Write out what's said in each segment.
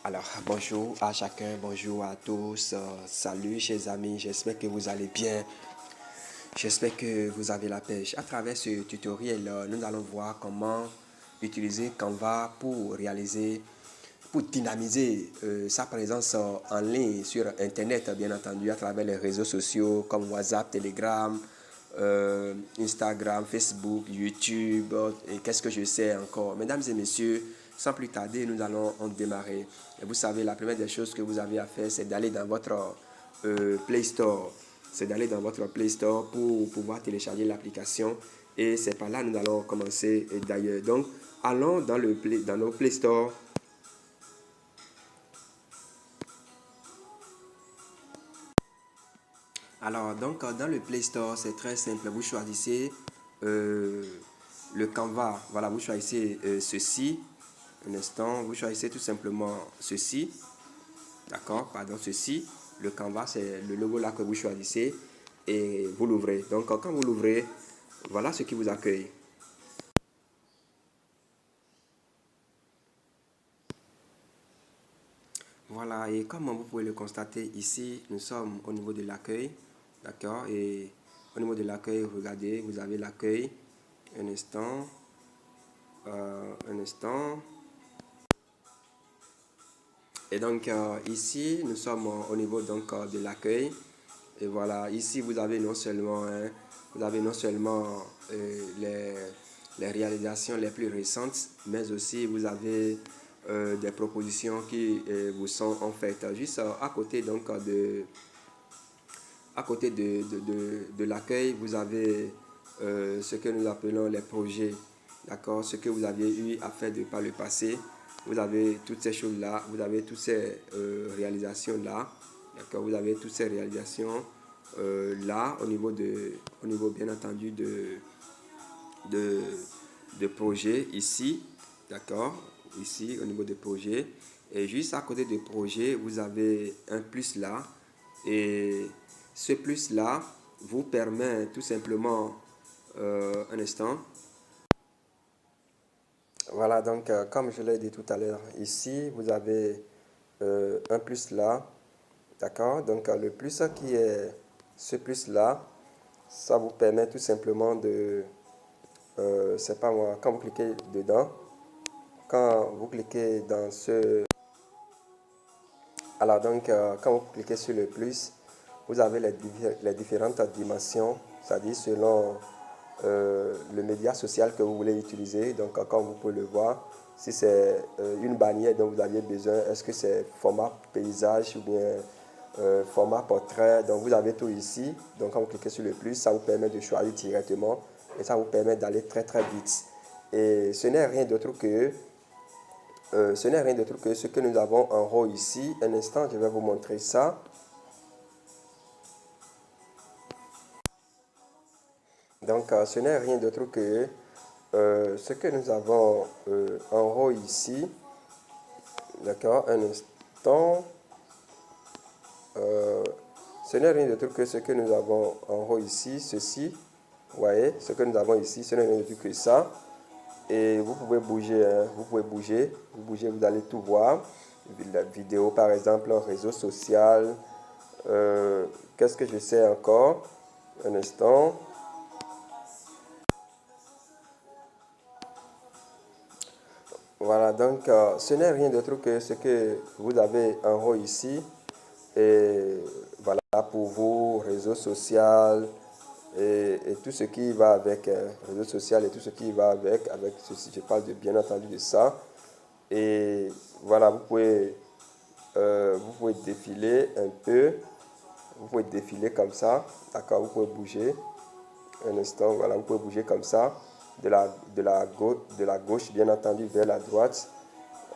Alors, bonjour à chacun, bonjour à tous, salut chers amis, j'espère que vous allez bien, j'espère que vous avez la pêche. À travers ce tutoriel, nous allons voir comment utiliser Canva pour réaliser, pour dynamiser sa présence en ligne sur Internet, bien entendu, à travers les réseaux sociaux comme WhatsApp, Telegram, Instagram, Facebook, YouTube, et qu'est-ce que je sais encore. Mesdames et messieurs, sans plus tarder, nous allons en démarrer. Et vous savez, la première des choses que vous avez à faire, c'est d'aller dans votre Play Store. C'est d'aller dans votre Play Store pour pouvoir télécharger l'application. Et c'est par là que nous allons commencer d'ailleurs. Donc, allons dans nos Play Store. Alors, donc, dans le Play Store, c'est très simple. Vous choisissez euh, le Canva. Voilà, vous choisissez ceci. Un instant, vous choisissez tout simplement ceci. D'accord, pardon, ceci. Le Canva, c'est le logo là que vous choisissez et vous l'ouvrez. Donc, quand vous l'ouvrez, voilà ce qui vous accueille. Voilà, et comme vous pouvez le constater ici, nous sommes au niveau de l'accueil. D'accord, et au niveau de l'accueil, regardez, vous avez l'accueil. Un instant. Un instant. Et donc ici, nous sommes au niveau donc, de l'accueil. Et voilà, ici vous avez non seulement, les réalisations les plus récentes, mais aussi vous avez des propositions qui vous sont en fait juste à côté donc de l'accueil, vous avez ce que nous appelons les projets, d'accord, ce que vous aviez eu à faire par le passé. Vous avez toutes ces choses-là, vous avez toutes ces réalisations-là, d'accord, vous avez toutes ces réalisations là, au niveau bien entendu de, de projet ici, d'accord, ici au niveau de projet. Et juste à côté de projet, vous avez un plus là. Et ce plus là vous permet tout simplement, un instant. Voilà, donc comme je l'ai dit tout à l'heure, ici vous avez un plus là, d'accord. Donc le plus qui est ce plus là, ça vous permet tout simplement de, c'est pas moi, quand vous cliquez dedans, quand vous cliquez dans ce, alors donc quand vous cliquez sur le plus, vous avez les différentes dimensions, c'est-à-dire selon le média social que vous voulez utiliser. Donc, comme vous pouvez le voir, si c'est une bannière dont vous aviez besoin, est-ce que c'est format paysage ou bien format portrait. Donc, vous avez tout ici. Donc, quand vous cliquez sur le plus, ça vous permet de choisir directement et ça vous permet d'aller très très vite. Et ce n'est rien d'autre que ce que nous avons en haut ici. Un instant, je vais vous montrer ça. Donc, ce n'est rien d'autre que ce que nous avons en haut ici. D'accord, un instant. Ce n'est rien d'autre que ce que nous avons en haut ici, ceci. Vous voyez, ce que nous avons ici, ce n'est rien d'autre que ça. Et vous pouvez bouger, hein, vous bougez, vous allez tout voir. La vidéo, par exemple, réseau social. Qu'est-ce que je sais encore? Un instant. Voilà, donc ce n'est rien d'autre que ce que vous avez en haut ici. Et voilà, pour vous, réseau social et tout ce qui va avec, réseau social et tout ce qui va avec ceci, je parle de, bien entendu de ça. Et voilà, vous pouvez défiler un peu, vous pouvez défiler comme ça, d'accord, vous pouvez bouger un instant, voilà, vous pouvez bouger comme ça, de la gauche, bien entendu, vers la droite,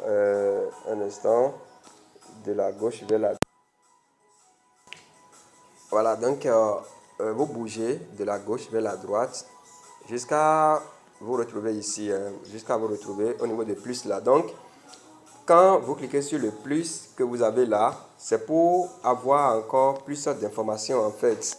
un instant, de la gauche vers la droite. Voilà, donc vous bougez de la gauche vers la droite jusqu'à vous retrouver ici, hein, jusqu'à vous retrouver au niveau de plus là. Donc, quand vous cliquez sur le plus que vous avez là, c'est pour avoir encore plus d'informations en fait.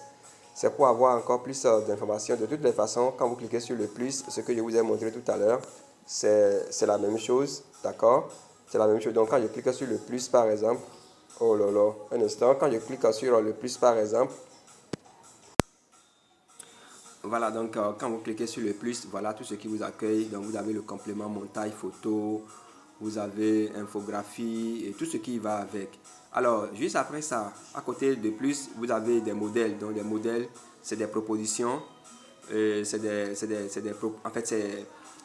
C'est pour avoir encore plus d'informations. De toutes les façons, quand vous cliquez sur le plus, ce que je vous ai montré tout à l'heure, c'est la même chose, d'accord? c'est la même chose. Donc, quand je clique sur le plus, par exemple, oh là là, un instant, quand je clique sur le plus, par exemple, voilà, donc quand vous cliquez sur le plus, voilà tout ce qui vous accueille. Donc, vous avez le complément montage photo, vous avez infographie et tout ce qui va avec. Alors, juste après ça, à côté de plus, vous avez des modèles. Donc, des modèles, c'est des propositions. En fait,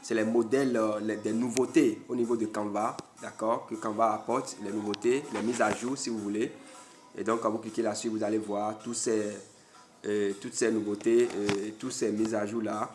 c'est les modèles, des nouveautés au niveau de Canva, d'accord, que Canva apporte, les nouveautés, les mises à jour, si vous voulez. Et donc, quand vous cliquez là-dessus, vous allez voir toutes ces nouveautés, toutes ces mises à jour là.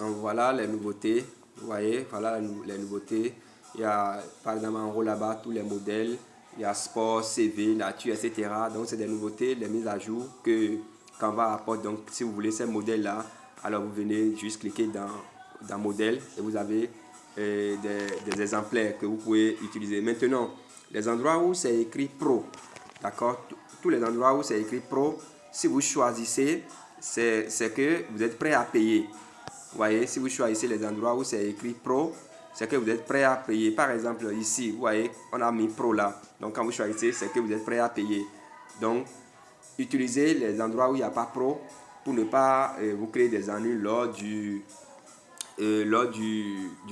Donc, voilà les nouveautés. Vous voyez, voilà les nouveautés. Il y a par exemple en haut là-bas tous les modèles. Il y a sport, CV, nature, etc. Donc, c'est des nouveautés, les mises à jour que Canva apporte. Donc, si vous voulez ces modèles-là, alors vous venez juste cliquer dans modèle et vous avez des exemplaires que vous pouvez utiliser. Maintenant, les endroits où c'est écrit pro, d'accord, tous les endroits où c'est écrit pro, si vous choisissez, c'est que vous êtes prêt à payer. Vous voyez, si vous choisissez les endroits où c'est écrit pro, c'est que vous êtes prêt à payer. Par exemple, ici, vous voyez, on a mis pro là. Donc, quand vous choisissez, c'est que vous êtes prêt à payer. Donc, utilisez les endroits où il n'y a pas pro pour ne pas vous créer des ennuis lors du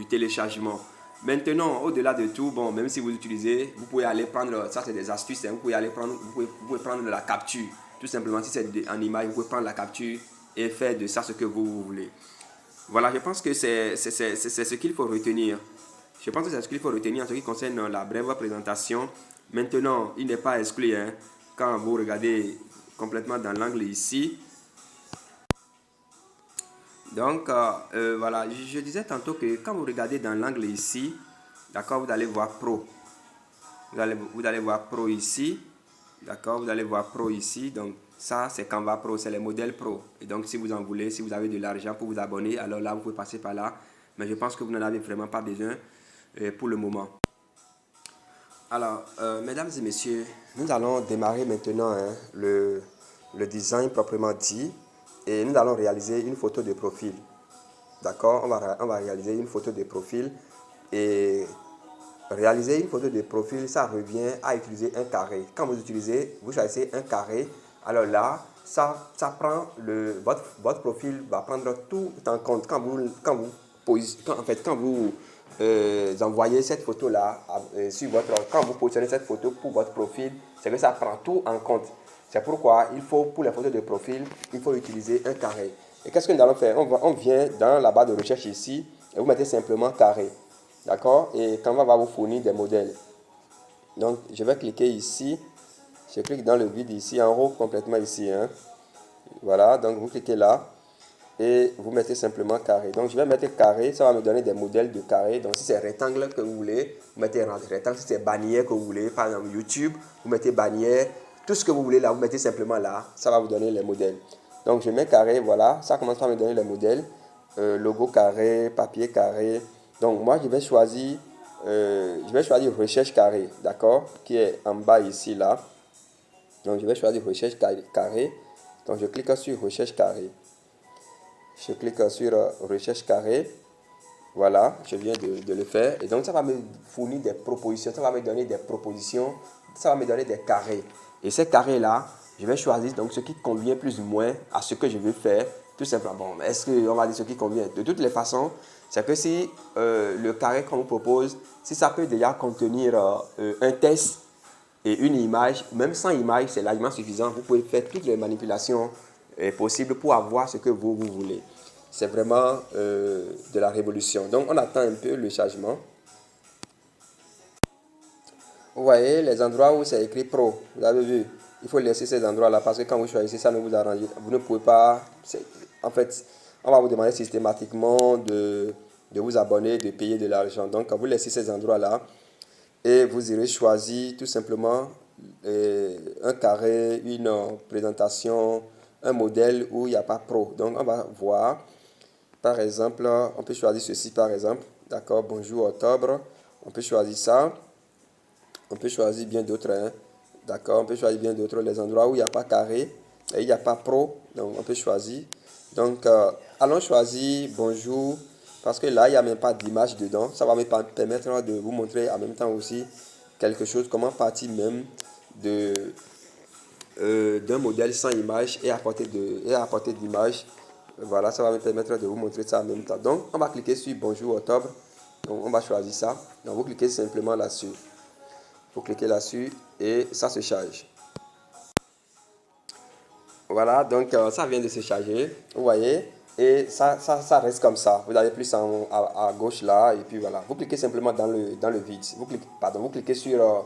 téléchargement. Maintenant, au-delà de tout, bon, même si vous utilisez, vous pouvez aller prendre, ça c'est des astuces, hein, vous pouvez aller prendre, vous pouvez prendre la capture. Tout simplement, si c'est en image, vous pouvez prendre la capture et faire de ça ce que vous voulez. Voilà, je pense que c'est ce qu'il faut retenir. Je pense que c'est ce qu'il faut retenir en ce qui concerne la brève présentation. Maintenant, il n'est pas exclu, hein, quand vous regardez complètement dans l'angle ici. Donc, voilà, je disais tantôt que quand vous regardez dans l'angle ici, d'accord, vous allez voir Pro. Vous allez voir Pro ici. D'accord, vous allez voir Pro ici. Donc, ça, c'est Canva Pro, c'est les modèles Pro. Et donc, si vous en voulez, si vous avez de l'argent pour vous abonner, alors là, vous pouvez passer par là. Mais je pense que vous n'en avez vraiment pas besoin pour le moment. Alors, mesdames et messieurs, nous allons démarrer maintenant le design proprement dit. Et nous allons réaliser une photo de profil. D'accord, on va réaliser une photo de profil. Et réaliser une photo de profil, ça revient à utiliser un carré. Quand vous choisissez un carré, alors là, ça prend votre profil va prendre tout en compte. Quand vous envoyez cette photo-là quand vous positionnez cette photo pour votre profil, c'est que ça prend tout en compte. C'est pourquoi pour les photos de profil, il faut utiliser un carré. Et qu'est-ce que nous allons faire? On vient dans la barre de recherche ici et vous mettez simplement carré. D'accord? Et Canva va vous fournir des modèles. Donc, je vais cliquer ici. Je clique dans le vide ici, en haut, complètement ici. Hein. Voilà, donc vous cliquez là. Et vous mettez simplement carré. Donc, je vais mettre carré. Ça va me donner des modèles de carré. Donc, si c'est rectangle que vous voulez, vous mettez rectangle. Si c'est bannière que vous voulez, par exemple YouTube, vous mettez bannière. Tout ce que vous voulez là, vous mettez simplement là. Ça va vous donner les modèles. Donc, je mets carré. Voilà, ça commence à me donner les modèles. Logo carré, papier carré. Donc, moi, je vais choisir recherche carré, d'accord, qui est en bas ici, là. Donc, je vais choisir recherche carré. Donc, je clique sur recherche carré. Je clique sur recherche carré. Voilà, je viens de le faire. Et donc, ça va me fournir des propositions. Ça va me donner des propositions. Ça va me donner des carrés. Et ces carrés-là, je vais choisir donc ce qui convient plus ou moins à ce que je veux faire. Tout simplement. Bon, est-ce qu'on va dire ce qui convient? De toutes les façons, c'est que si le carré qu'on vous propose, si ça peut déjà contenir un texte et une image, même sans image, c'est largement suffisant. Vous pouvez faire toutes les manipulations possibles pour avoir ce que vous voulez. C'est vraiment de la révolution. Donc, on attend un peu le chargement. Vous voyez les endroits où c'est écrit Pro. Vous avez vu? Il faut laisser ces endroits-là parce que quand vous choisissez ça, ne vous arrangez. Vous ne pouvez pas. En fait, on va vous demander systématiquement de vous abonner, de payer de l'argent. Donc, quand vous laissez ces endroits-là, et vous irez choisir tout simplement un carré, une présentation, un modèle où il n'y a pas Pro. Donc, on va voir. Par exemple, on peut choisir ceci par exemple. D'accord, bonjour octobre. On peut choisir ça. On peut choisir bien d'autres. Hein. D'accord, on peut choisir bien d'autres. Les endroits où il n'y a pas carré et il n'y a pas pro. Donc, on peut choisir. Donc, allons choisir bonjour. parce que là, il n'y a même pas d'image dedans. Ça va me permettre de vous montrer en même temps aussi quelque chose, comment partir même de, d'un modèle sans image et apporter d'image. Voilà, ça va me permettre de vous montrer ça en même temps. Donc, on va cliquer sur Bonjour Octobre. Donc, on va choisir ça. Donc, vous cliquez simplement là-dessus. Vous cliquez là-dessus et ça se charge. Voilà, donc ça vient de se charger, vous voyez, et ça reste comme ça. Vous avez plus à gauche là, et puis voilà. Vous cliquez simplement dans le vide. Vous cliquez sur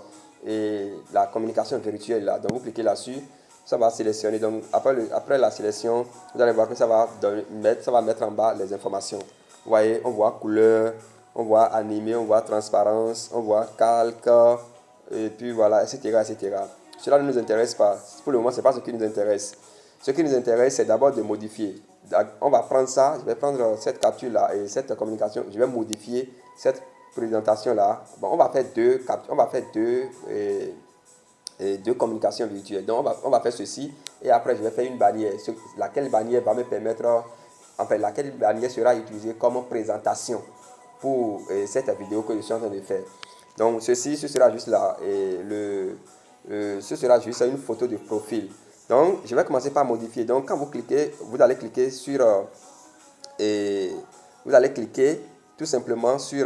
la communication virtuelle là. Donc vous cliquez là-dessus, ça va sélectionner. Donc après la sélection, vous allez voir que ça va mettre en bas les informations. Vous voyez, on voit couleur, on voit animé, on voit transparence, on voit calque, et puis voilà, etc., etc. Cela ne nous intéresse pas. Pour le moment, ce n'est pas ce qui nous intéresse. Ce qui nous intéresse, c'est d'abord de modifier. On va prendre ça, je vais prendre cette capture-là et cette communication, je vais modifier cette présentation-là. Bon, on va faire deux captures, on va faire deux communications virtuelles. Donc, on va faire ceci et après, je vais faire une bannière. Laquelle bannière va me permettre, enfin, laquelle bannière sera utilisée comme présentation pour cette vidéo que je suis en train de faire. Donc, ce sera juste là. Et ce sera juste une photo de profil. Donc, je vais commencer par modifier. Donc, quand vous cliquez, vous allez cliquer sur vous allez cliquer tout simplement sur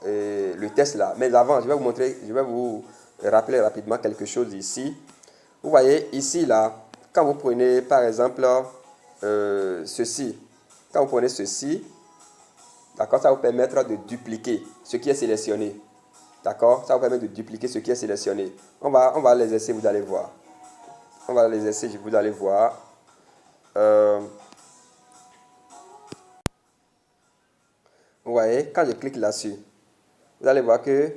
le test là. Mais avant, je vais vous rappeler rapidement quelque chose ici. Vous voyez ici là, quand vous prenez par exemple ceci, quand vous prenez ceci, d'accord, ça va vous permettre de dupliquer ce qui est sélectionné. D'accord, ça va vous permettre de dupliquer ce qui est sélectionné. On va les essayer, vous allez voir. On va les essayer, vous allez voir. Vous voyez, quand je clique là-dessus, vous allez voir que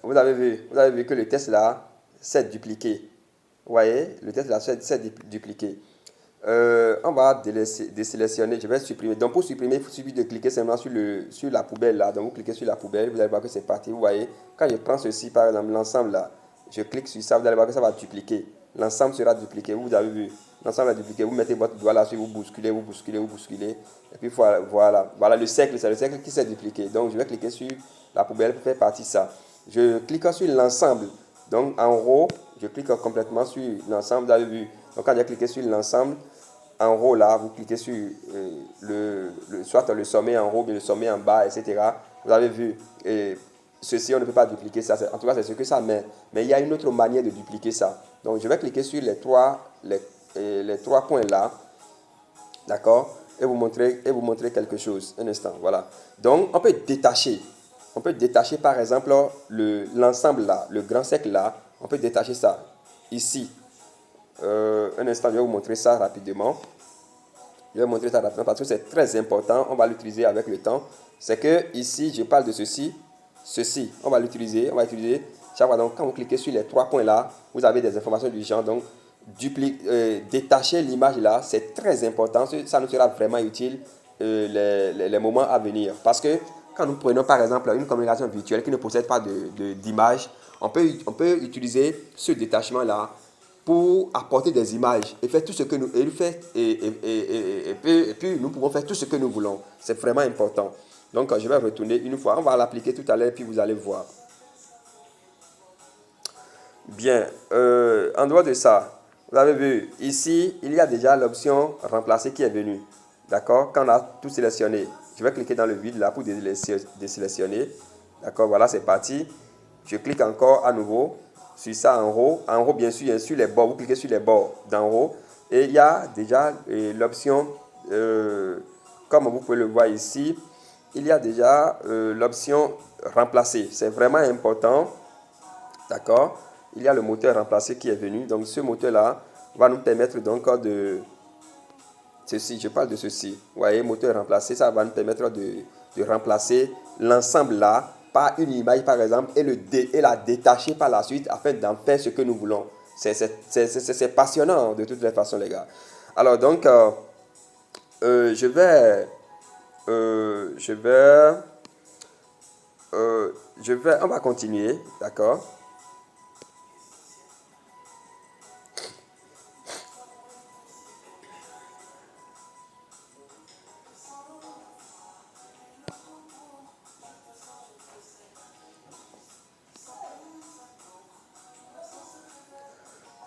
vous avez vu que le test là s'est dupliqué. Vous voyez, le test là s'est dupliqué. On va désélectionner, je vais supprimer. Donc pour supprimer, il suffit de cliquer simplement sur la poubelle là. Donc vous cliquez sur la poubelle, vous allez voir que c'est parti. Vous voyez, quand je prends ceci par exemple, l'ensemble là, je clique sur ça, vous allez voir que ça va dupliquer. L'ensemble sera dupliqué, vous avez vu. L'ensemble est dupliqué, vous mettez votre doigt là-dessus, vous bousculez, vous bousculez, vous bousculez. Et puis voilà le cercle, c'est le cercle qui s'est dupliqué. Donc je vais cliquer sur la poubelle pour faire partie de ça. Je clique sur l'ensemble. Donc en haut, je clique complètement sur l'ensemble, vous avez vu. Donc quand j'ai cliqué sur l'ensemble, en haut là, vous cliquez sur soit le sommet en haut, bien le sommet en bas, etc. Vous avez vu, et ceci on ne peut pas dupliquer ça, en tout cas c'est ce que ça met. Mais il y a une autre manière de dupliquer ça. Donc je vais cliquer sur les trois points là, d'accord, et vous montrer quelque chose. Un instant, voilà. Donc on peut détacher. On peut détacher par exemple l'ensemble là, le grand cercle là, on peut détacher ça ici. Un instant, je vais vous montrer ça rapidement. Je vais vous montrer ça rapidement parce que c'est très important. On va l'utiliser avec le temps. C'est que ici, je parle de ceci. Ceci, on va l'utiliser. On va utiliser chaque fois. Donc, quand vous cliquez sur les trois points là, vous avez des informations du genre. Donc, détacher l'image là, c'est très important. Ça nous sera vraiment utile les moments à venir. Parce que quand nous prenons par exemple une communication virtuelle qui ne possède pas d'image, on peut utiliser ce détachement là pour apporter des images et faire tout ce que nous et puis nous pouvons faire tout ce que nous voulons. C'est vraiment important. Donc je vais retourner une fois. On va l'appliquer tout à l'heure puis vous allez voir. Bien, en dehors de ça, vous avez vu ici, il y a déjà l'option remplacer qui est venue. D'accord? Quand on a tout sélectionné, je vais cliquer dans le vide là pour désélectionner. D'accord, voilà, c'est parti. Je clique encore à nouveau sur ça en haut. En haut, bien sûr, sur les bords. Vous cliquez sur les bords d'en haut. Et il y a déjà l'option, comme vous pouvez le voir ici, il y a déjà l'option remplacer. C'est vraiment important. D'accord? Il y a le moteur remplacé qui est venu. Donc, ce moteur-là va nous permettre donc de... Ceci, je parle de ceci. Vous voyez, moteur remplacé, ça va nous permettre de remplacer l'ensemble là par une image, par exemple, et la détacher par la suite afin d'en faire ce que nous voulons. C'est passionnant de toutes les façons, les gars. Alors, donc, je vais... On va continuer, d'accord?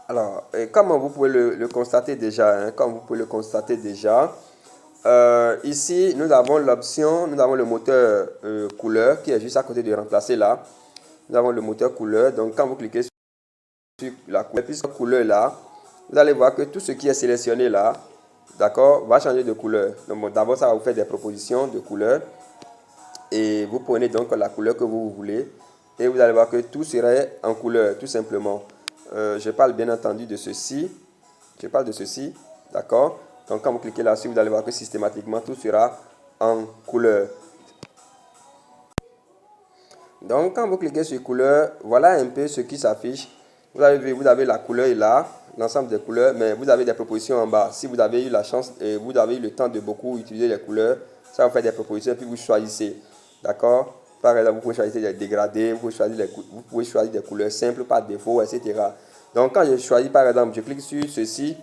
Alors, comme vous pouvez le constater déjà, hein, comme vous pouvez le constater déjà, ici, nous avons l'option, nous avons le moteur couleur qui est juste à côté de remplacer là. Nous avons le moteur couleur. Donc, quand vous cliquez sur la couleur, puis cette couleur là, vous allez voir que tout ce qui est sélectionné là, d'accord, va changer de couleur. Donc, bon, d'abord, ça va vous faire des propositions de couleurs. Et vous prenez donc la couleur que vous voulez. Et vous allez voir que tout serait en couleur, tout simplement. Je parle bien entendu de ceci. Je parle de ceci, d'accord? Donc, quand vous cliquez là-dessus, vous allez voir que systématiquement, tout sera en couleur. Donc, quand vous cliquez sur couleur, voilà un peu ce qui s'affiche. Vous avez vu, vous avez la couleur là, l'ensemble des couleurs, mais vous avez des propositions en bas. Si vous avez eu la chance et vous avez eu le temps de beaucoup utiliser les couleurs, ça va faire des propositions et puis vous choisissez. D'accord? Par exemple, vous pouvez choisir des dégradés, vous pouvez choisir des couleurs simples par défaut, etc. Donc, quand je choisis, par exemple, je clique sur ceci,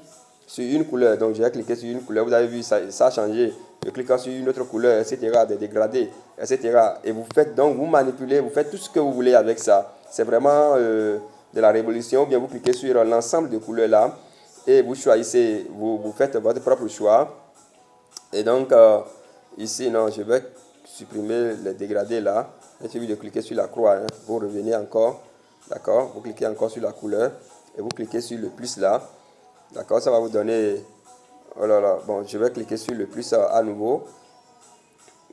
sur une couleur. Donc, je vais cliquer sur une couleur. Vous avez vu, ça a changé. Je clique sur une autre couleur, etc. Des dégradés, etc. Et vous faites donc, vous manipulez, vous faites tout ce que vous voulez avec ça. C'est vraiment de la révolution. Ou bien vous cliquez sur l'ensemble de couleurs là et vous choisissez, vous faites votre propre choix. Et donc, ici, non, je vais supprimer les dégradés là. Il suffit de cliquer sur la croix. Hein. Vous revenez encore. D'accord? Vous cliquez encore sur la couleur et vous cliquez sur le plus là. D'accord? Ça va vous donner... Oh là là. Bon, je vais cliquer sur le plus à nouveau.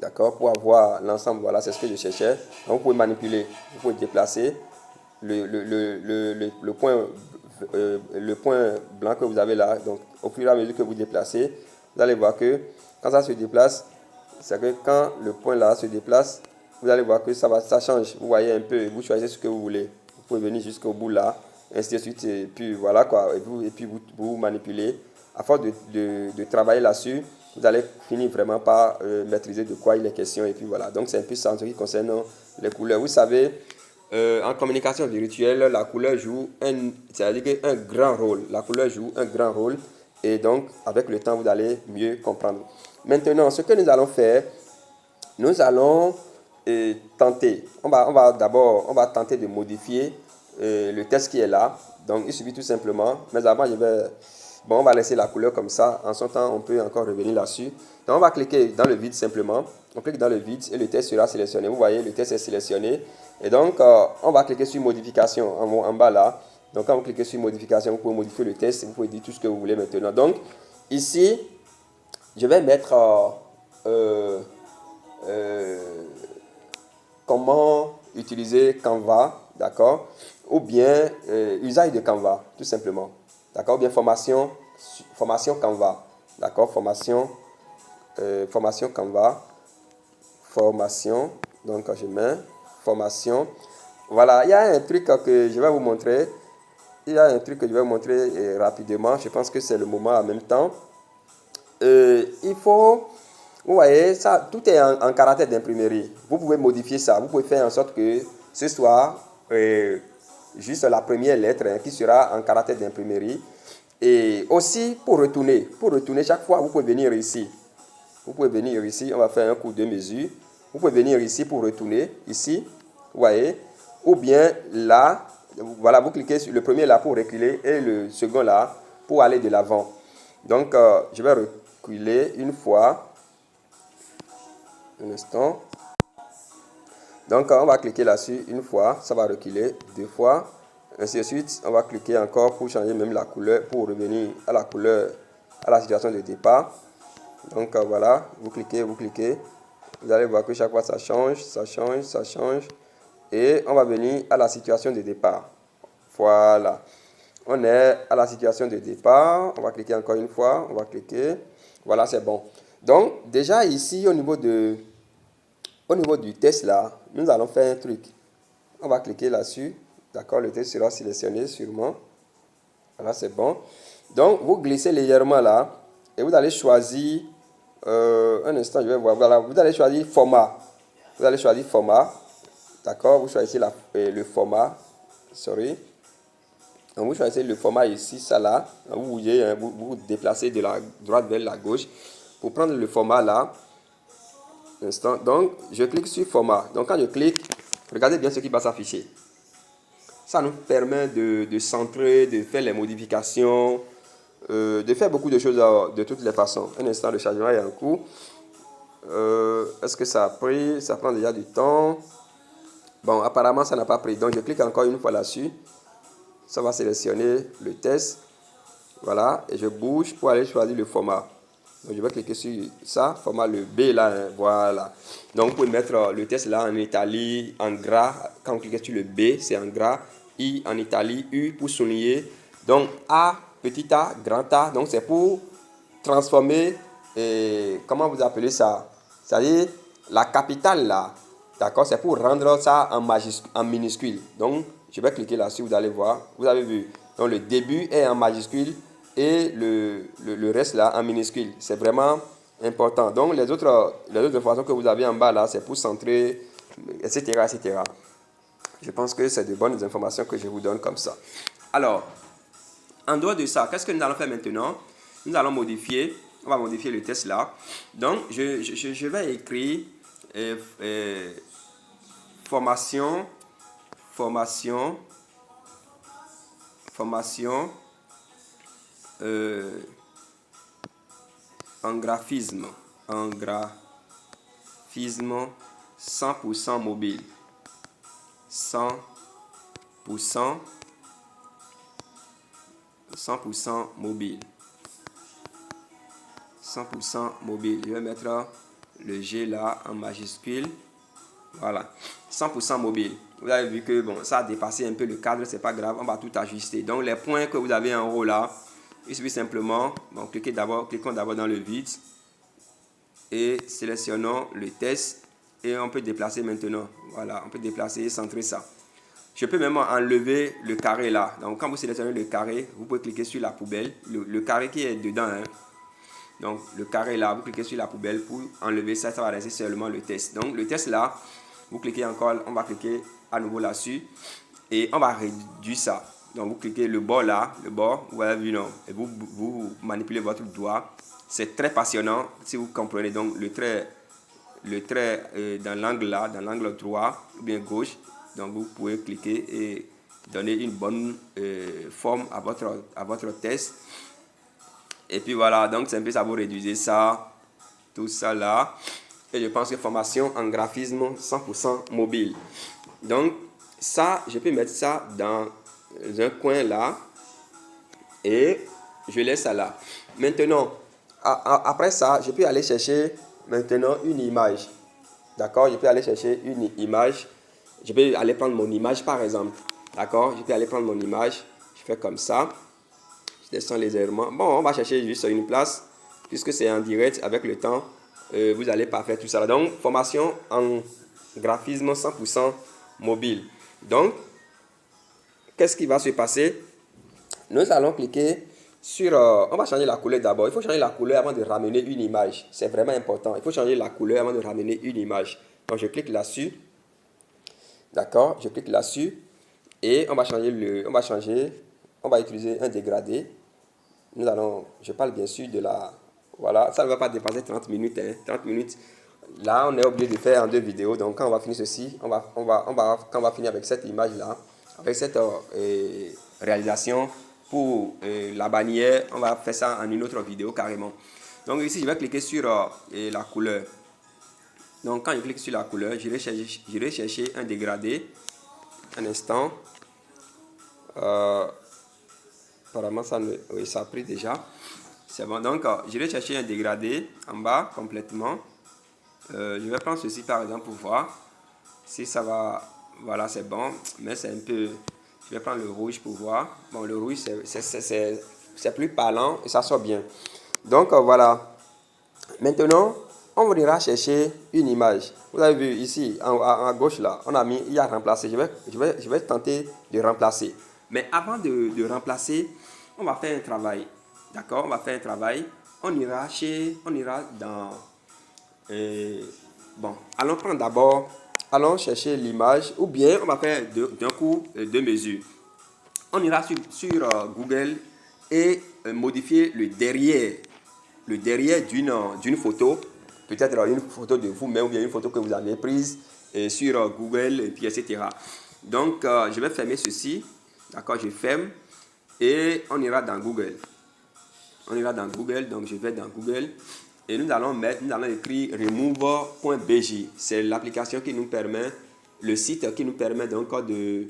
D'accord? Pour avoir l'ensemble. Voilà, c'est ce que je cherchais. Donc, vous pouvez manipuler. Vous pouvez déplacer le point blanc que vous avez là. Donc, au fur et à mesure que vous déplacez, vous allez voir que quand ça se déplace, c'est que quand le point là se déplace, vous allez voir que ça change. Vous voyez un peu, vous choisissez ce que vous voulez. Vous pouvez venir jusqu'au bout là, ainsi de suite. Et puis voilà quoi. Et puis vous manipulez. À force de travailler là-dessus, vous allez finir vraiment par maîtriser de quoi il est question. Et puis voilà. Donc c'est un peu ça en ce qui concerne les couleurs. Vous savez, en communication virtuelle, la couleur joue un grand rôle. La couleur joue un grand rôle. Et donc, avec le temps, vous allez mieux comprendre. Maintenant, ce que nous allons faire, nous allons tenter. On va d'abord, on va tenter de modifier le texte qui est là. Donc, il suffit tout simplement. Mais avant, bon, on va laisser la couleur comme ça. En son temps, on peut encore revenir là-dessus. Donc, on va cliquer dans le vide simplement. On clique dans le vide et le texte sera sélectionné. Vous voyez, le texte est sélectionné. Et donc, on va cliquer sur modification en bas là. Donc, quand vous cliquez sur modification, vous pouvez modifier le texte. Vous pouvez dire tout ce que vous voulez maintenant. Donc, ici, je vais mettre comment utiliser Canva, d'accord? Ou bien usage de Canva, tout simplement. D'accord? Ou bien formation Canva. D'accord? Formation Canva. Formation. Donc, je mets formation. Voilà, il y a un truc que je vais vous montrer. Il y a un truc que je vais vous montrer rapidement. Je pense que c'est le moment en même temps. Il faut, vous voyez, ça, tout est en caractère d'imprimerie. Vous pouvez modifier ça. Vous pouvez faire en sorte que ce soit juste la première lettre qui sera en caractère d'imprimerie. Et aussi, pour retourner chaque fois, vous pouvez venir ici. Vous pouvez venir ici. On va faire un coup de mesure. Vous pouvez venir ici pour retourner. Ici, vous voyez. Ou bien là, voilà, vous cliquez sur le premier là pour reculer et le second là pour aller de l'avant. Donc, je vais reculer une fois. Un instant. Donc, on va cliquer là-dessus une fois. Ça va reculer deux fois. Ainsi de suite. On va cliquer encore pour changer même la couleur, pour revenir à la couleur, à la situation de départ. Donc, voilà. Vous cliquez. Vous allez voir que chaque fois, ça change. Et on va venir à la situation de départ. Voilà. On est à la situation de départ. On va cliquer encore une fois. On va cliquer. Voilà, c'est bon. Donc, déjà ici, au niveau du test là, nous allons faire un truc. On va cliquer là-dessus. D'accord, le test sera sélectionné sûrement. Voilà, c'est bon. Donc, vous glissez légèrement là. Et vous allez choisir... un instant, je vais voir. Voilà, vous allez choisir format. D'accord, vous choisissez le format. Sorry. Donc, vous choisissez le format ici, ça là. Vous bougez, hein, vous déplacez de la droite vers la gauche pour prendre le format là. Donc, je clique sur format. Donc, quand je clique, regardez bien ce qui va s'afficher. Ça nous permet de centrer, de faire les modifications, de faire beaucoup de choses de toutes les façons. Un instant, le chargement est en cours. Est-ce que ça a pris? Ça prend déjà du temps. Bon, apparemment, ça n'a pas pris. Donc, je clique encore une fois là-dessus. Ça va sélectionner le test. Voilà, et je bouge pour aller choisir le format. Donc, je vais cliquer sur ça, format le B là, hein, voilà. Donc, vous pouvez mettre le test là en Italie, en gras. Quand vous cliquez sur le B, c'est en gras. I en Italie, U pour souligner. Donc, A, petit a, grand A. Donc, c'est pour transformer, comment vous appelez ça? C'est-à-dire, la capitale là. D'accord? C'est pour rendre ça en minuscule. Donc, je vais cliquer là-dessus, vous allez voir. Vous avez vu. Donc, le début est en majuscule et le reste là en minuscule. C'est vraiment important. Donc, les autres informations que vous avez en bas là, c'est pour centrer, etc., etc. Je pense que c'est de bonnes informations que je vous donne comme ça. Alors, en dehors de ça, qu'est-ce que nous allons faire maintenant? Nous allons modifier, on va modifier le test là. Donc, je vais écrire formation en graphisme 100% mobile. 100% mobile. 100% mobile. Je vais mettre le G là en majuscule. Voilà. 100% mobile. Vous avez vu que bon, ça a dépassé un peu le cadre, c'est pas grave, on va tout ajuster. Donc les points que vous avez en haut là, il suffit simplement, bon, cliquons d'abord dans le vide et sélectionnons le test et on peut déplacer maintenant. Voilà, on peut déplacer et centrer ça. Je peux même enlever le carré là. Donc quand vous sélectionnez le carré, vous pouvez cliquer sur la poubelle, le carré qui est dedans. Hein. Donc le carré là, vous cliquez sur la poubelle pour enlever ça, ça va rester seulement le test. Donc le test là, vous cliquez encore, on va cliquer à nouveau là-dessus et on va réduire ça. Donc vous cliquez le bord là, le bord, vous avez vu non, et vous manipulez votre doigt. C'est très passionnant si vous comprenez. Donc le trait dans l'angle là, dans l'angle droit ou bien gauche. Donc vous pouvez cliquer et donner une bonne forme à votre test. Et puis voilà, donc c'est un peu ça, vous réduisez ça, tout ça là. Et je pense que formation en graphisme 100% mobile. Donc ça, je peux mettre ça dans un coin là et je laisse ça là. Maintenant, après ça, je peux aller chercher maintenant une image. D'accord? Je peux aller chercher une image. Je peux aller prendre mon image par exemple. D'accord? Je peux aller prendre mon image. Je fais comme ça. Je descends légèrement. Bon, on va chercher juste une place. Puisque c'est en direct, avec le temps, vous allez pas faire tout ça. Donc, formation en graphisme 100% mobile. Donc, qu'est-ce qui va se passer? Nous allons cliquer sur... on va changer la couleur d'abord. Il faut changer la couleur avant de ramener une image. C'est vraiment important. Il faut changer la couleur avant de ramener une image. Donc, je clique là-dessus. D'accord? Je clique là-dessus. Et on va changer on va utiliser un dégradé. Je parle bien sûr de la... Voilà, ça ne va pas dépasser 30 minutes. Hein, 30 minutes. Là, on est obligé de faire en 2 vidéos. Donc, quand on va finir ceci, quand on va finir avec cette image-là, avec cette réalisation pour la bannière, on va faire ça en une autre vidéo carrément. Donc, ici, je vais cliquer sur la couleur. Donc, quand je clique sur la couleur, j'irai chercher un dégradé. Un instant. Apparemment, ça a pris déjà. C'est bon. Donc, je vais chercher un dégradé en bas complètement. Je vais prendre ceci par exemple pour voir si ça va. Voilà, c'est bon. Mais c'est un peu. Je vais prendre le rouge pour voir. Bon, le rouge, c'est plus parlant et ça sort bien. Donc, voilà. Maintenant, on ira chercher une image. Vous avez vu ici, à gauche là, on a mis, il y a remplacé. Je vais tenter de remplacer. Mais avant de remplacer, on va faire un travail. D'accord? On va faire un travail. On ira dans... bon, allons chercher l'image. Ou bien, on va faire d'un coup 2 mesures. On ira sur Google et modifier le derrière d'une photo. Peut-être une photo de vous-même ou bien une photo que vous avez prise sur Google, et puis etc. Donc, je vais fermer ceci. D'accord, je ferme. Et on ira dans Google. On ira dans Google. Donc, je vais dans Google. Et nous allons écrire remove.bj. C'est l'application qui nous permet, le site qui nous permet donc de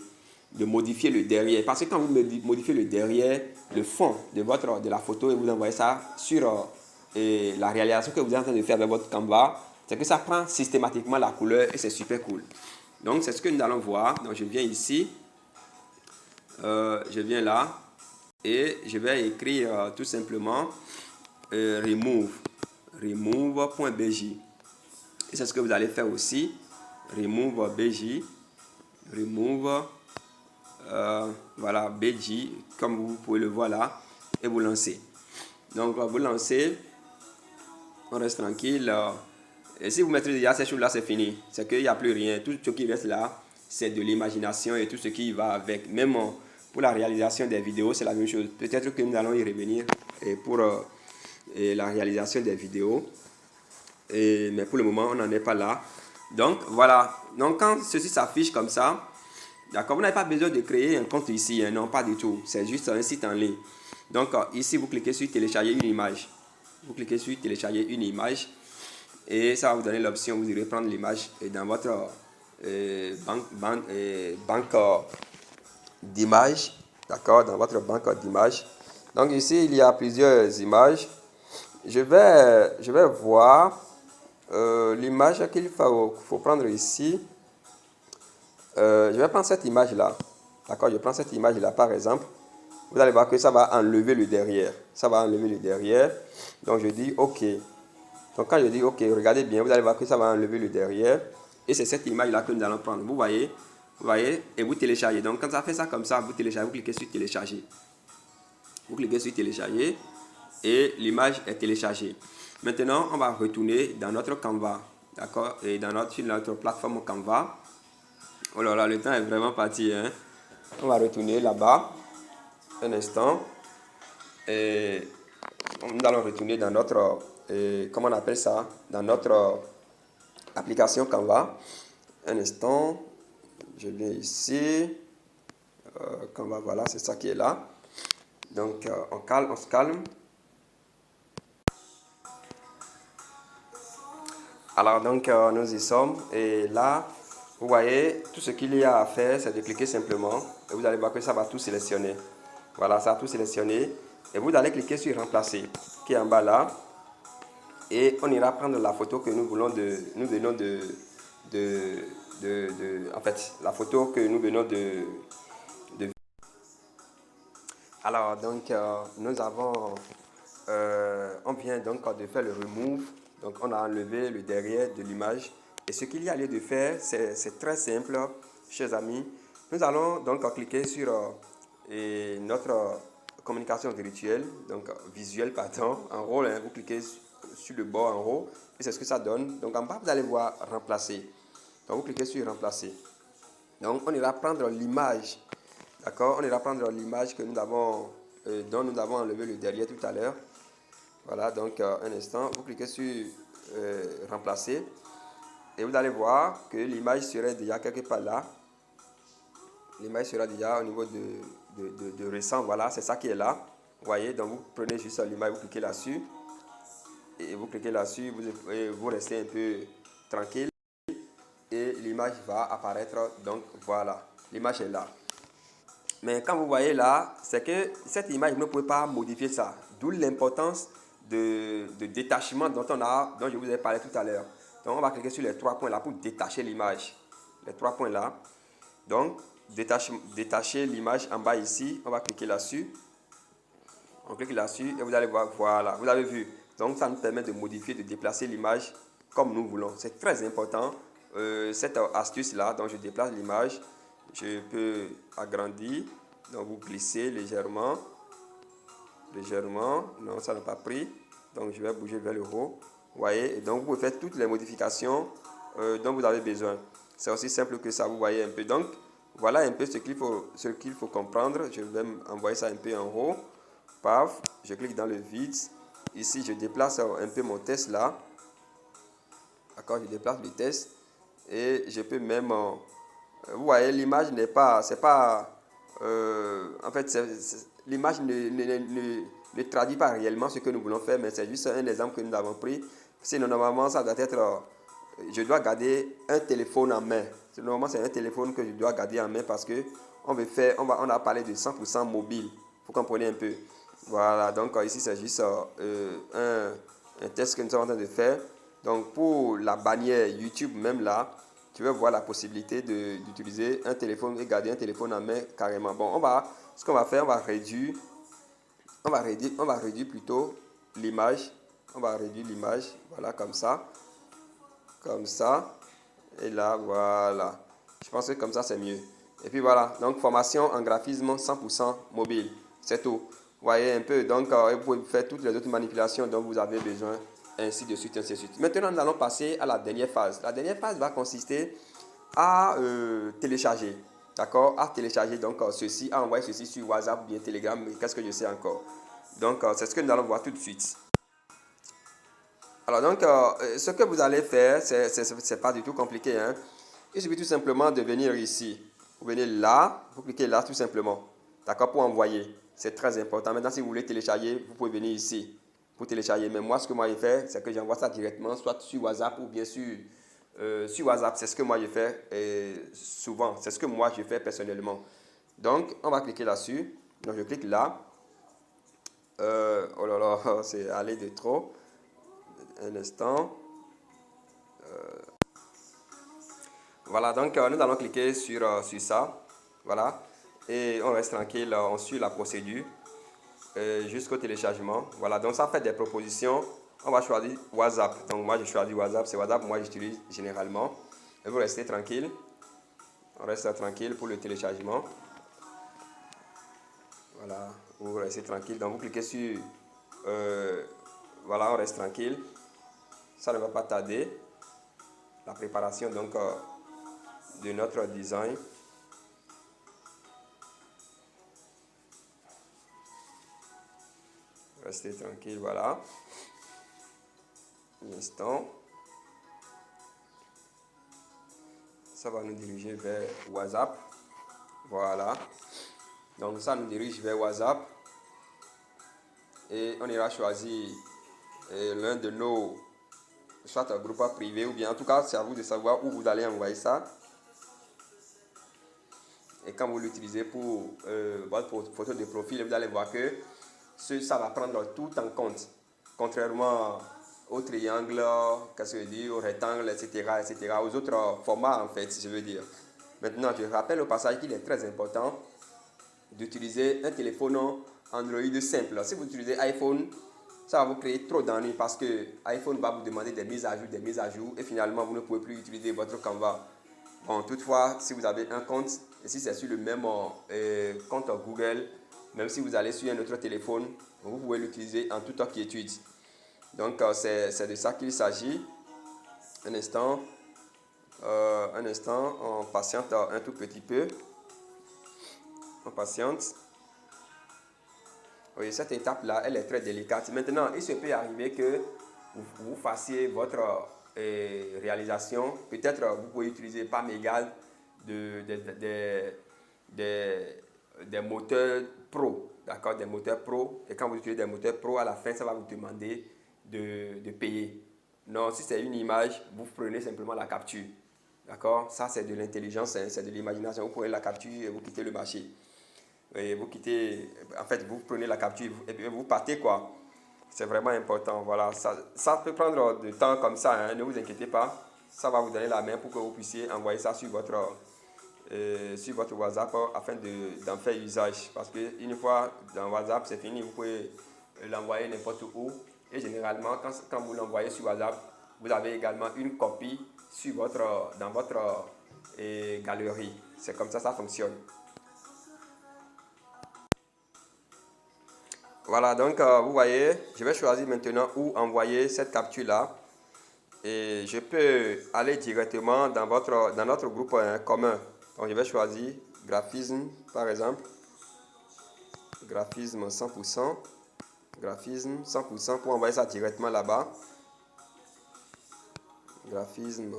modifier le derrière. Parce que quand vous modifiez le derrière, le fond de la photo et vous envoyez ça sur la réalisation que vous êtes en train de faire avec votre Canva, c'est que ça prend systématiquement la couleur et c'est super cool. Donc, c'est ce que nous allons voir. Donc, je viens ici. Je viens là. Et je vais écrire tout simplement remove.bj. Et c'est ce que vous allez faire aussi. Remove.bj. Remove. Voilà, bj, comme vous pouvez le voir là. Et vous lancez. Donc, vous lancez. On reste tranquille. Et si vous mettez déjà ces choses-là, c'est fini. C'est qu'il n'y a plus rien. Tout ce qui reste là, c'est de l'imagination et tout ce qui va avec. Même pour la réalisation des vidéos, c'est la même chose. Peut-être que nous allons y revenir pour la réalisation des vidéos. Mais pour le moment, on n'en est pas là. Donc, voilà. Donc, quand ceci s'affiche comme ça, d'accord, vous n'avez pas besoin de créer un compte ici. Hein, non, pas du tout. C'est juste un site en ligne. Donc, ici, vous cliquez sur télécharger une image. Vous cliquez sur télécharger une image. Et ça va vous donner l'option, vous irez prendre l'image dans votre banque d'images. D'accord, dans votre banque d'images. Donc ici, il y a plusieurs images. Je vais voir l'image qu'il faut prendre ici. Je vais prendre cette image-là. D'accord, je prends cette image-là par exemple. Vous allez voir que ça va enlever le derrière. Ça va enlever le derrière. Donc je dis OK. Donc quand je dis OK, regardez bien, vous allez voir que ça va enlever le derrière. Et c'est cette image-là que nous allons prendre. Vous voyez, et vous téléchargez. Donc quand ça fait ça comme ça, vous téléchargez, vous cliquez sur télécharger. Vous cliquez sur télécharger et l'image est téléchargée. Maintenant, on va retourner dans notre Canva. D'accord? Et sur notre plateforme Canva. Oh là là, le temps est vraiment parti. Hein? On va retourner là-bas. Un instant. Et nous allons retourner dans notre, comment on appelle ça, dans notre application Canva. Un instant, je viens ici. Canva, voilà, c'est ça qui est là. Donc, on se calme. Alors, donc, nous y sommes. Et là, vous voyez, tout ce qu'il y a à faire, c'est de cliquer simplement. Et vous allez voir que ça va tout sélectionner. Voilà, ça a tout sélectionné. Et vous allez cliquer sur remplacer, qui est en bas là. Et on ira prendre la photo que nous venons en fait, la photo que nous venons de. Alors, donc, on vient donc de faire le remove. Donc, on a enlevé le derrière de l'image. Et ce qu'il y a lieu de faire, c'est très simple, chers amis. Nous allons donc cliquer sur notre communication virtuelle, donc visuelle, pardon, en haut, hein, vous cliquez sur le bord en haut, et c'est ce que ça donne. Donc, en bas, vous allez voir remplacer. Donc, vous cliquez sur remplacer. Donc, on ira prendre l'image. D'accord, on ira prendre l'image que nous avons, dont nous avons enlevé le derrière tout à l'heure. Voilà, donc un instant, vous cliquez sur remplacer et vous allez voir que l'image serait déjà quelque part là. L'image sera déjà au niveau de récent, voilà, c'est ça qui est là. Vous voyez, donc vous prenez juste l'image, vous cliquez là-dessus et vous cliquez là-dessus, vous restez un peu tranquille et l'image va apparaître. Donc voilà, l'image est là. Mais quand vous voyez là, c'est que cette image, vous ne pouvez pas modifier ça. D'où l'importance de détachement dont je vous ai parlé tout à l'heure. Donc, on va cliquer sur les trois points là pour détacher l'image. Les trois points là. Donc, détacher l'image en bas ici. On va cliquer là-dessus. On clique là-dessus et vous allez voir, voilà, vous avez vu. Donc, ça nous permet de modifier, de déplacer l'image comme nous voulons. C'est très important, cette astuce-là. Donc, je déplace l'image. Je peux agrandir. Donc, vous glissez légèrement. Légèrement. Non, ça n'a pas pris. Donc, je vais bouger vers le haut. Vous voyez. Et donc, vous pouvez faire toutes les modifications dont vous avez besoin. C'est aussi simple que ça. Vous voyez un peu. Donc, voilà un peu ce qu'il faut comprendre. Je vais envoyer ça un peu en haut. Paf. Je clique dans le vide. Ici, je déplace un peu mon test là. D'accord, je déplace le test. Et je peux même Vous voyez, l'image n'est pas, c'est pas, en fait, l'image ne traduit pas réellement ce que nous voulons faire, mais c'est juste un exemple que nous avons pris. Sinon, normalement, ça doit être, je dois garder un téléphone en main. Normalement, c'est un téléphone que je dois garder en main parce que on a parlé de 100% mobile. Vous comprenez un peu. Voilà, donc ici, c'est juste un test que nous sommes en train de faire. Donc, pour la bannière YouTube, même là, tu vas voir la possibilité d'utiliser un téléphone et garder un téléphone en main carrément. Bon, ce qu'on va faire, on va réduire plutôt l'image. On va réduire l'image, voilà, comme ça, et là, voilà. Je pense que comme ça, c'est mieux. Et puis voilà, donc formation en graphisme 100% mobile, c'est tout. Vous voyez un peu, donc vous pouvez faire toutes les autres manipulations dont vous avez besoin, ainsi de suite, ainsi de suite. Maintenant, nous allons passer à la dernière phase. La dernière phase va consister à télécharger, d'accord, à télécharger donc ceci, à envoyer ceci sur WhatsApp ou bien Telegram, mais qu'est-ce que je sais encore. Donc, c'est ce que nous allons voir tout de suite. Alors, donc, ce que vous allez faire, c'est pas du tout compliqué, hein. Il suffit tout simplement de venir ici. Vous venez là, vous cliquez là tout simplement, d'accord, pour envoyer. C'est très important. Maintenant, si vous voulez télécharger, vous pouvez venir ici pour télécharger. Mais moi, ce que moi je fais, c'est que j'envoie ça directement, soit sur WhatsApp ou bien sur WhatsApp. C'est ce que moi je fais souvent. C'est ce que moi je fais personnellement. Donc, on va cliquer là-dessus. Donc, je clique là. Oh là là, c'est aller de trop. Un instant. Voilà, donc nous allons cliquer sur ça. Voilà. Et on reste tranquille, on suit la procédure jusqu'au téléchargement. Voilà, donc ça fait des propositions. On va choisir WhatsApp. Donc moi, je choisis WhatsApp. C'est WhatsApp, moi, j'utilise généralement. Et vous restez tranquille. On reste tranquille pour le téléchargement. Voilà, vous restez tranquille. Donc vous cliquez sur... voilà, on reste tranquille. Ça ne va pas tarder. La préparation donc de notre design. Restez tranquille, voilà. Un instant. Ça va nous diriger vers WhatsApp. Voilà. Donc ça nous dirige vers WhatsApp. Et on ira choisir l'un de nos, soit un groupe privé ou bien en tout cas c'est à vous de savoir où vous allez envoyer ça. Et quand vous l'utilisez pour votre photo de profil, vous allez voir que ça va prendre tout en compte. Contrairement au triangle, qu'est-ce que je veux dire, au rectangle, etc., aux autres formats en fait, je veux dire. Maintenant, je rappelle au passage qu'il est très important d'utiliser un téléphone Android simple. Si vous utilisez iPhone, ça va vous créer trop d'ennuis parce que iPhone va vous demander des mises à jour et finalement vous ne pouvez plus utiliser votre Canva. Bon, toutefois, si vous avez un compte et si c'est sur le même compte Google, même si vous allez sur un autre téléphone, vous pouvez l'utiliser en toute quiétude. Donc, c'est de ça qu'il s'agit. Un instant, on patiente un tout petit peu. On patiente. Oui, cette étape-là, elle est très délicate. Maintenant, il se peut arriver que vous fassiez votre réalisation. Peut-être vous pouvez utiliser par mégal des moteurs pro. D'accord, des moteurs pro. Et quand vous utilisez des moteurs pro, à la fin, ça va vous demander de payer. Non, si c'est une image, vous prenez simplement la capture. D'accord, ça c'est de l'intelligence, hein, c'est de l'imagination. Vous prenez la capture et vous quittez le marché. Et vous quittez, en fait, vous prenez la capture et puis vous partez quoi. C'est vraiment important. Voilà, ça peut prendre du temps comme ça, hein, ne vous inquiétez pas. Ça va vous donner la main pour que vous puissiez envoyer ça sur votre WhatsApp afin d'en faire usage. Parce qu'une fois dans WhatsApp, c'est fini, vous pouvez l'envoyer n'importe où. Et généralement, quand vous l'envoyez sur WhatsApp, vous avez également une copie dans votre galerie. C'est comme ça fonctionne. Voilà, donc vous voyez, je vais choisir maintenant où envoyer cette capture-là. Et je peux aller directement dans notre groupe commun. Donc je vais choisir graphisme, par exemple. Graphisme 100%. Graphisme 100% pour envoyer ça directement là-bas. Graphisme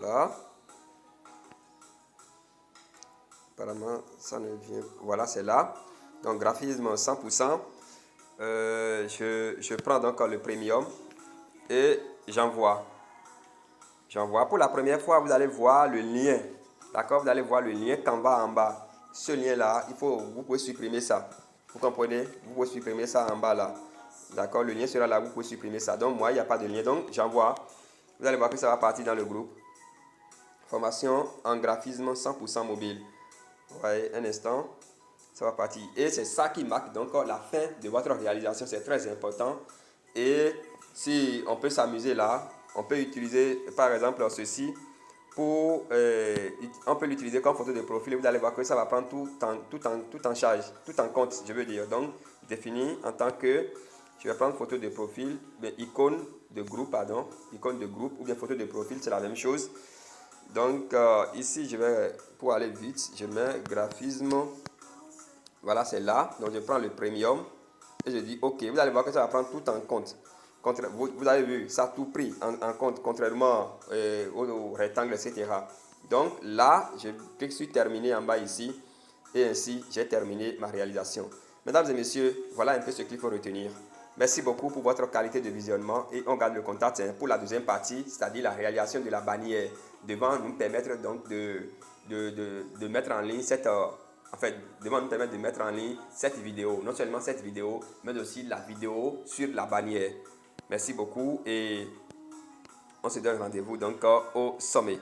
Voilà. Apparemment, ça ne vient... Voilà, c'est là. Donc, graphisme 100%. Je prends donc le premium et j'envoie. J'envoie. Pour la première fois, vous allez voir le lien. D'accord? Vous allez voir le lien Canva en bas. Ce lien-là, vous pouvez supprimer ça. Vous comprenez? Vous pouvez supprimer ça en bas là. D'accord? Le lien sera là, vous pouvez supprimer ça. Donc, moi, il n'y a pas de lien. Donc, j'envoie. Vous allez voir que ça va partir dans le groupe. Formation en graphisme 100% mobile. Vous voyez, un instant. Ça va partir. Et c'est ça qui marque donc la fin de votre réalisation. C'est très important. Et si on peut s'amuser là, on peut utiliser par exemple ceci pour on peut l'utiliser comme photo de profil. Vous allez voir que ça va prendre tout en charge, tout en compte, je veux dire. Donc, définir en tant que, je vais prendre photo de profil, mais icône de groupe, pardon, icône de groupe ou bien photo de profil, c'est la même chose. Donc, ici, je vais, pour aller vite, je mets graphisme. Voilà, c'est là. Donc, je prends le premium et je dis OK. Vous allez voir que ça va prendre tout en compte. Vous avez vu, ça a tout pris en compte, contrairement au rectangle, etc. Donc, là, je clique sur terminer en bas ici. Et ainsi, j'ai terminé ma réalisation. Mesdames et messieurs, voilà un peu ce qu'il faut retenir. Merci beaucoup pour votre qualité de visionnement et on garde le contact pour la deuxième partie, c'est-à-dire la réalisation de la bannière devant nous permettre donc de mettre en ligne cette... En fait, devant nous permettre de mettre en ligne cette vidéo, non seulement cette vidéo, mais aussi la vidéo sur la bannière. Merci beaucoup et on se donne rendez-vous donc au sommet.